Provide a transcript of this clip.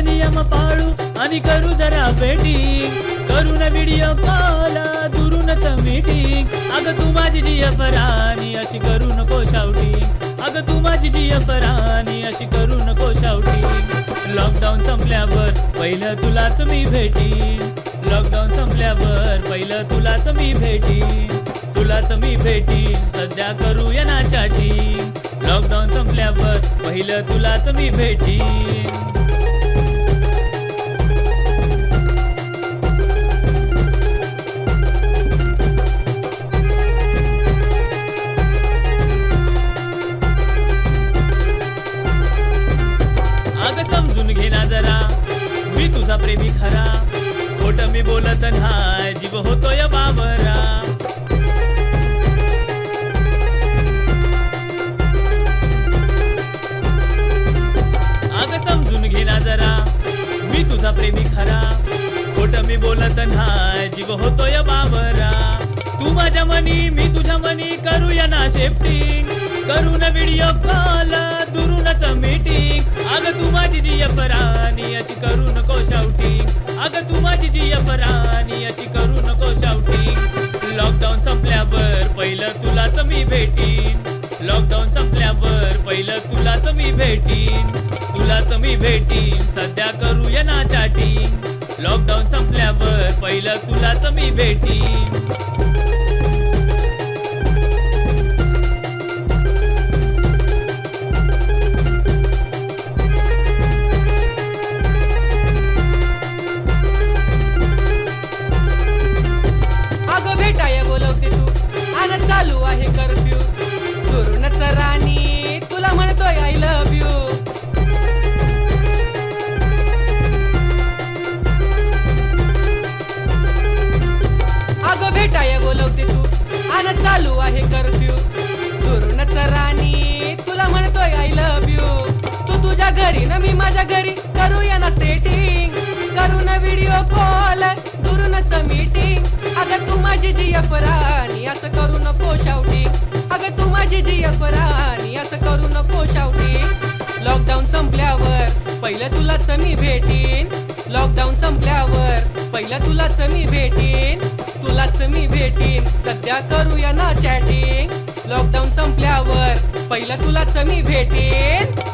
नियम पाळू आणि करू जरा वेटिंग, करू न व्हिडिओ कॉल दुरूनच मीटिंग. अगं तू माझी जीएफ राणी अशी करू नको शाउटिंग, अगं तू माझी जीएफ राणी अशी करू नको शाउटिंग. लॉकडाऊन संपल्यावर पहिलं तुलाच मी भेटीन, लॉकडाऊन संपल्यावर पहिलं तुलाच मी भेटीन, तुलाच मी भेटीन. सध्या करूया ना चॅटिंग, लॉकडाऊन संपल्यावर पहिलं तुलाच मी भेटीन. समजून घे ना जरा मी तुझा प्रेमी खरा, खोट मी बोलत नाही जीव होतोय बाबरा. अग समजून घे ना जरा मी तुझा प्रेमी खरा, खोट मी बोलत नाही जीव होतोय बाबरा. तू माझ्या मनी मी तुझ्या मनी करूया ना शिफ्टिंग, करू ना व्हिडिओ कॉल दुरूनच मीटिंग. अगं तू माझी जीएफ राणी अशी करू नको शाउटिंग, अगं तू माझी जीएफ राणी अशी करू नको शाउटिंग. लॉकडाऊन संपल्यावर पहिलं तुलाच मी भेटीन, लॉकडाऊन संपल्यावर पहिलं तुलाच मी भेटीन, तुलाच मी भेटीन. सध्या करूया ना चॅटिंग, लॉकडाऊन संपल्यावर पहिलं तुलाच मी भेटीन. चालू आहे कर्फ्यू, दुरूनच राणी तुला म्हणतोय आय लव्ह यू. अगं भेटाय बोलवते तू आणि चालू आहे कर्फ्यू, दुरूनच राणी तुला म्हणतोय आय लव्ह यू. तू तुझ्या घरी ना मी माझ्या घरी करूया ना सेटिंग, करू ना व्हिडिओ कॉल दुरूनच मीटिंग. अगं तू माझी जीएफ राणी असं करू नको शाउटिंग, अगं तू माझी जीएफ राणी असं करू नको शाउटिंग. लॉकडाऊन संपल्यावर पहिलं तुलाच मी भेटीन, लॉकडाऊन संपल्यावर पहिलं तुलाच मी भेटीन, तुलाच मी भेटीन. सध्या करूया ना चॅटिंग, लॉकडाऊन संपल्यावर पहिलं तुलाच मी भेटीन.